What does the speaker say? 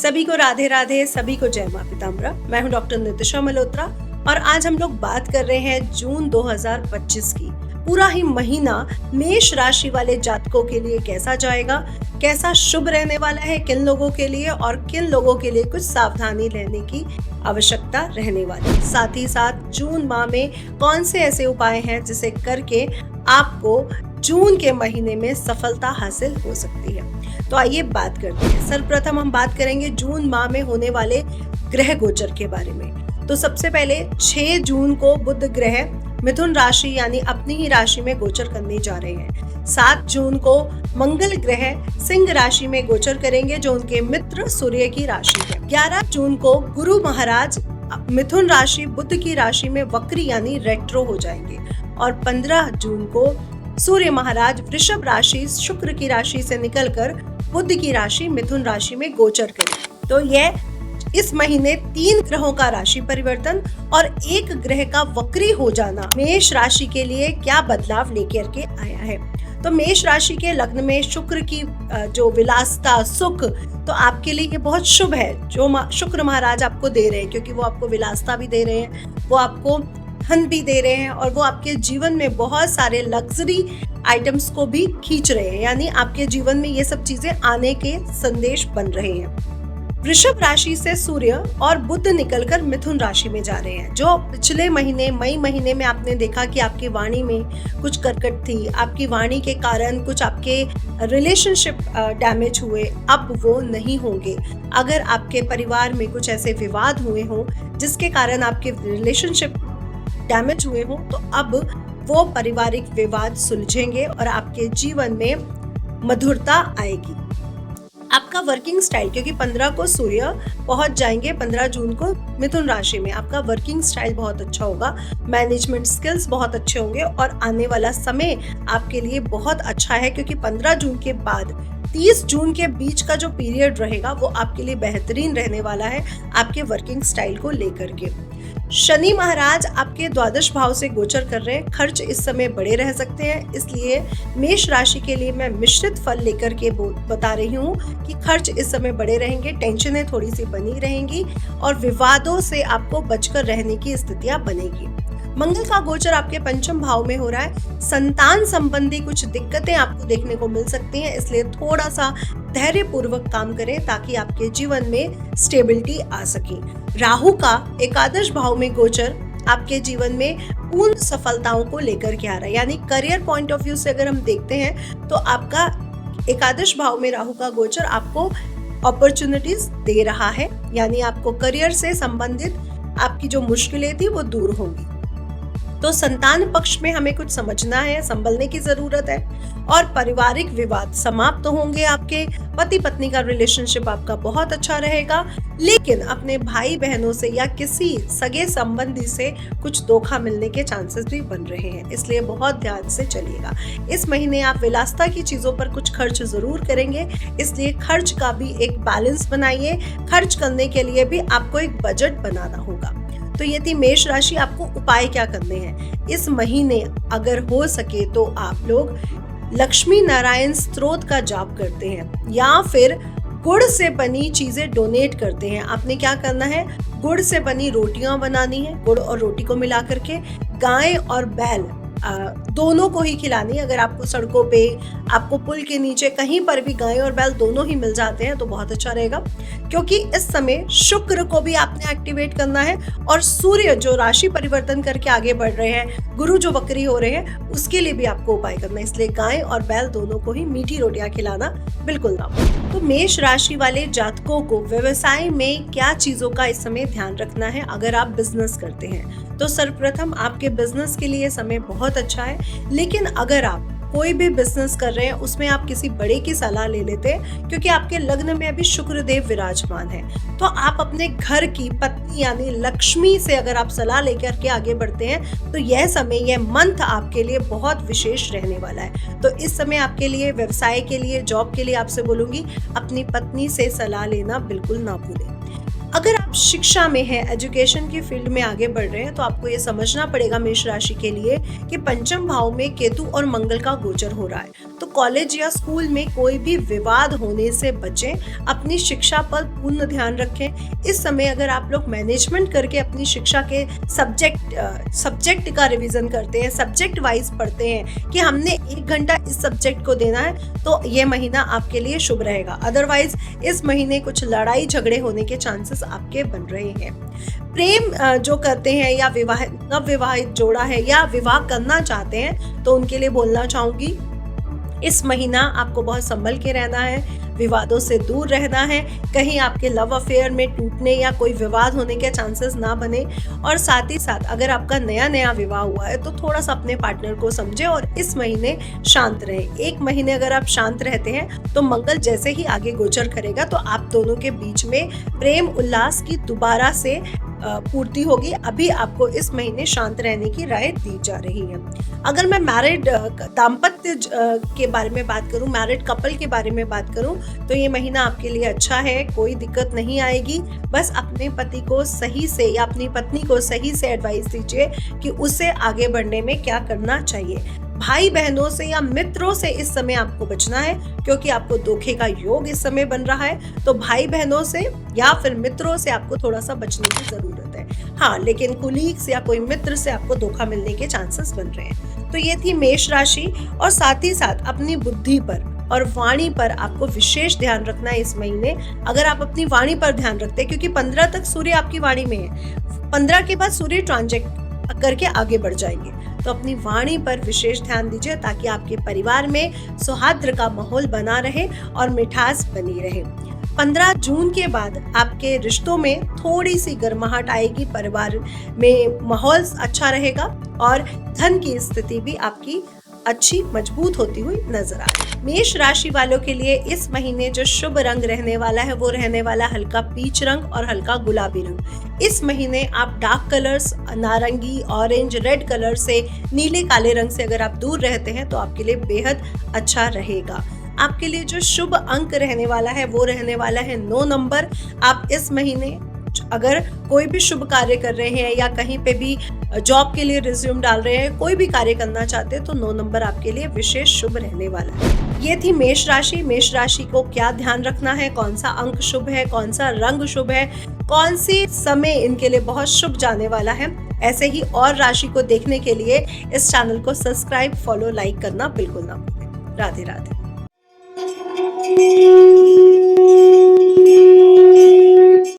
सभी को राधे राधे, सभी को जय मां पिताम्बरा। मैं हूं डॉक्टर नितिशा मल्होत्रा और आज हम लोग बात कर रहे हैं जून 2025 की। पूरा ही महीना मेष राशि वाले जातकों के लिए कैसा जाएगा, कैसा शुभ रहने वाला है किन लोगों के लिए और किन लोगों के लिए कुछ सावधानी लेने की आवश्यकता रहने वाली है। साथ ही साथ जून माह में कौन से ऐसे उपाय हैं जिसे करके आपको जून के महीने में सफलता हासिल हो सकती है। तो आइए बात करते हैं। सर्वप्रथम हम बात करेंगे जून माह में होने वाले ग्रह गोचर के बारे में। तो सबसे पहले 6 जून को बुध ग्रह मिथुन राशि यानी अपनी ही राशि में गोचर करने जा रहे हैं। 7 जून को मंगल ग्रह सिंह राशि में गोचर करेंगे जो उनके मित्र सूर्य की राशि है। 11 जून को गुरु महाराज मिथुन राशि बुध की राशि में वक्री यानी रेट्रो हो जाएंगे और 15 जून को सूर्य महाराज वृषभ राशि शुक्र की राशि से निकलकर बुध की राशि मिथुन राशि में गोचर करेंगे। तो यह इस महीने 3 ग्रहों का राशि परिवर्तन और 1 ग्रह का वक्री हो जाना मेष राशि के लिए क्या बदलाव लेकर के आया है। तो मेष राशि के लग्न में शुक्र की जो विलासता सुख तो आपके लिए ये बहुत शुभ है जो शुक्र महाराज आपको दे रहे हैं, क्योंकि वो आपको विलासता भी दे रहे हैं, वो आपको धन भी दे रहे हैं और वो आपके जीवन में बहुत सारे लग्जरी आइटम्स को भी खींच रहे हैं, यानी आपके जीवन में ये सब चीजें आने के संदेश बन रहे हैं। वृषभ राशि से सूर्य और बुध निकलकर मिथुन राशि में जा रहे हैं। जो पिछले महीने मई महीने में आपने देखा कि आपकी वाणी में कुछ कर्कट थी, आपकी वाणी के कारण कुछ आपके रिलेशनशिप डैमेज हुए, अब वो नहीं होंगे। अगर आपके परिवार में कुछ ऐसे विवाद हुए हों जिसके कारण आपके रिलेशनशिप डैमेज हुए हों, तो अब वो पारिवारिक विवाद सुलझेंगे और आपके जीवन में मधुरता आएगी। आपका वर्किंग स्टाइल, क्योंकि 15 को सूर्य पहुंच जाएंगे 15 जून को मिथुन राशि में, आपका वर्किंग स्टाइल बहुत अच्छा होगा, मैनेजमेंट स्किल्स बहुत अच्छे होंगे और आने वाला समय आपके लिए बहुत अच्छा है, क्योंकि 15 जून के बाद 30 जून के बीच का जो पीरियड रहेगा वो आपके लिए बेहतरीन रहने वाला है आपके वर्किंग स्टाइल को लेकर के। शनि महाराज आपके द्वादश भाव से गोचर कर रहे हैं। खर्च इस समय बड़े रह सकते हैं, इसलिए मेष राशि के लिए मैं मिश्रित फल लेकर के बता रही हूँ कि खर्च इस समय बड़े रहेंगे, टेंशनें थोड़ी सी बनी रहेंगी और विवादों से आपको बचकर रहने की स्थितियां बनेगी। मंगल का गोचर आपके पंचम भाव में हो रहा है। संतान संबंधी कुछ दिक्कतें आपको देखने को मिल सकती हैं, इसलिए थोड़ा सा धैर्य पूर्वक काम करें ताकि आपके जीवन में स्टेबिलिटी आ सके। राहु का एकादश भाव में गोचर आपके जीवन में पूर्ण सफलताओं को लेकर के आ रहा है, यानी करियर पॉइंट ऑफ व्यू से अगर हम देखते हैं तो आपका एकादश भाव में राहु का गोचर आपको अपॉर्चुनिटीज दे रहा है, यानी आपको करियर से संबंधित आपकी जो मुश्किलें थी वो दूर होंगी। तो संतान पक्ष में हमें कुछ समझना है, संभलने की जरूरत है और पारिवारिक विवाद समाप्त होंगे। आपके पति पत्नी का रिलेशनशिप आपका बहुत अच्छा रहेगा, लेकिन अपने भाई बहनों से या किसी सगे संबंधी से कुछ धोखा मिलने के चांसेस भी बन रहे हैं, इसलिए बहुत ध्यान से चलिएगा। इस महीने आप विलासिता की चीजों पर कुछ खर्च जरूर करेंगे, इसलिए खर्च का भी एक बैलेंस बनाइए। खर्च करने के लिए भी आपको एक बजट बनाना होगा। तो ये थी मेष राशि। आपको उपाय क्या करने हैं इस महीने, अगर हो सके तो आप लोग लक्ष्मी नारायण स्तोत्र का जाप करते हैं या फिर गुड़ से बनी चीजें डोनेट करते हैं। आपने क्या करना है, गुड़ से बनी रोटियां बनानी है, गुड़ और रोटी को मिला करके गाय और बैल दोनों को ही खिलानी है। अगर आपको सड़कों पे, आपको पुल के नीचे कहीं पर भी गाय और बैल दोनों ही मिल जाते हैं तो बहुत अच्छा रहेगा, क्योंकि इस समय शुक्र को भी आपने एक्टिवेट करना है और सूर्य जो राशि परिवर्तन करके आगे बढ़ रहे हैं, गुरु जो वक्री हो रहे हैं, उसके लिए भी आपको उपाय करना है। इसलिए गाय और बैल दोनों को ही मीठी रोटियां खिलाना बिल्कुल ना हो। तो मेष राशि वाले जातकों को व्यवसाय में क्या चीजों का इस समय ध्यान रखना है अगर आप बिजनेस करते हैं। तो सर्वप्रथम आपके बिजनेस के लिए समय बहुत अच्छा है, लेकिन अगर आप कोई भी बिजनेस कर रहे हैं उसमें आप किसी बड़े की सलाह ले लेते हैं, क्योंकि आपके लग्न में अभी शुक्रदेव विराजमान है। तो आप अपने घर की पत्नी यानी लक्ष्मी से अगर आप सलाह लेकर के आगे बढ़ते हैं तो यह समय, यह मंथ आपके लिए बहुत विशेष रहने वाला है। तो इस समय आपके लिए व्यवसाय के लिए, जॉब के लिए आपसे बोलूंगी अपनी पत्नी से सलाह लेना बिल्कुल ना भूलें। अगर आप शिक्षा में हैं, एजुकेशन की फील्ड में आगे बढ़ रहे हैं, तो आपको ये समझना पड़ेगा मेष राशि के लिए कि पंचम भाव में केतु और मंगल का गोचर हो रहा है। तो कॉलेज या स्कूल में कोई भी विवाद होने से बचें, अपनी शिक्षा पर पूर्ण ध्यान रखें। इस समय अगर आप लोग मैनेजमेंट करके अपनी शिक्षा के सब्जेक्ट का रिवीजन करते हैं, सब्जेक्ट वाइज पढ़ते हैं कि हमने 1 घंटा इस सब्जेक्ट को देना है, तो ये महीना आपके लिए शुभ रहेगा। अदरवाइज इस महीने कुछ लड़ाई झगड़े होने के चांसेस आपके बन रहे हैं। प्रेम जो करते हैं या नवविवाहित जोड़ा है या विवाह करना चाहते हैं, तो उनके लिए बोलना चाहूंगी इस महीना आपको बहुत संभल के रहना है, विवादों से दूर रहना है, कहीं आपके लव अफेयर में टूटने या कोई विवाद होने के चांसेस ना बने। और साथ ही साथ अगर आपका नया विवाह हुआ है तो थोड़ा सा अपने पार्टनर को समझे और इस महीने शांत रहे। 1 महीने अगर आप शांत रहते हैं तो मंगल जैसे ही आगे गोचर करेगा तो आप दोनों के बीच में प्रेम उल्लास की दोबारा से पूर्ति होगी। अभी आपको इस महीने शांत रहने की राय दी जा रही है। अगर मैं मैरिड दाम्पत्य के बारे में बात करूं, मैरिड कपल के बारे में बात करूं, तो ये महीना आपके लिए अच्छा है, कोई दिक्कत नहीं आएगी। बस अपने पति को सही से या अपनी पत्नी को सही से एडवाइस दीजिए कि उसे आगे बढ़ने में क्या करना चाहिए। भाई बहनों से या मित्रों से इस समय आपको बचना है, क्योंकि आपको धोखे का योग इस समय बन रहा है। तो भाई बहनों से या फिर मित्रों से आपको थोड़ा सा बचने की जरूरत है। हाँ, लेकिन कुलीग्स या कोई मित्र से आपको धोखा मिलने के चांसेस बन रहे हैं। तो ये थी मेष राशि। और साथ ही साथ अपनी बुद्धि पर और वाणी पर आपको विशेष ध्यान रखना है इस महीने। अगर आप अपनी वाणी पर ध्यान रखते हैं, क्योंकि 15 तक सूर्य आपकी वाणी में है, 15 के बाद सूर्य ट्रांजिट करके आगे बढ़ जाएंगे, तो अपनी वाणी पर विशेष ध्यान दीजिए ताकि आपके परिवार में सौहार्द का माहौल बना रहे और मिठास बनी रहे। 15 जून के बाद आपके रिश्तों में थोड़ी सी गर्माहट आएगी, परिवार में माहौल अच्छा रहेगा और धन की स्थिति भी आपकी अच्छी मजबूत होती हुई नजर आए। मेष राशि वालों के लिए इस महीने जो शुभ रंग रहने वाला है वो रहने वाला हल्का पीच रंग और हल्का गुलाबी रंग। इस महीने आप डार्क कलर्स, नारंगी, ऑरेंज, रेड कलर से, नीले काले रंग से अगर आप दूर रहते हैं तो आपके लिए बेहद अच्छा रहेगा। आपके लिए जो शुभ अंक रहने वाला है वो रहने वाला है 9 नंबर। आप इस महीने अगर कोई भी शुभ कार्य कर रहे हैं या कहीं पे भी जॉब के लिए रिज्यूम डाल रहे हैं, कोई भी कार्य करना चाहते हैं, तो 9 नंबर आपके लिए विशेष शुभ रहने वाला है। ये थी मेष राशि। मेष राशि को क्या ध्यान रखना है, कौन सा अंक शुभ है, कौन सा रंग शुभ है, कौन सी समय इनके लिए बहुत शुभ जाने वाला है, ऐसे ही और राशि को देखने के लिए इस चैनल को सब्सक्राइब, फॉलो, लाइक करना बिल्कुल ना भूलें। राधे राधे।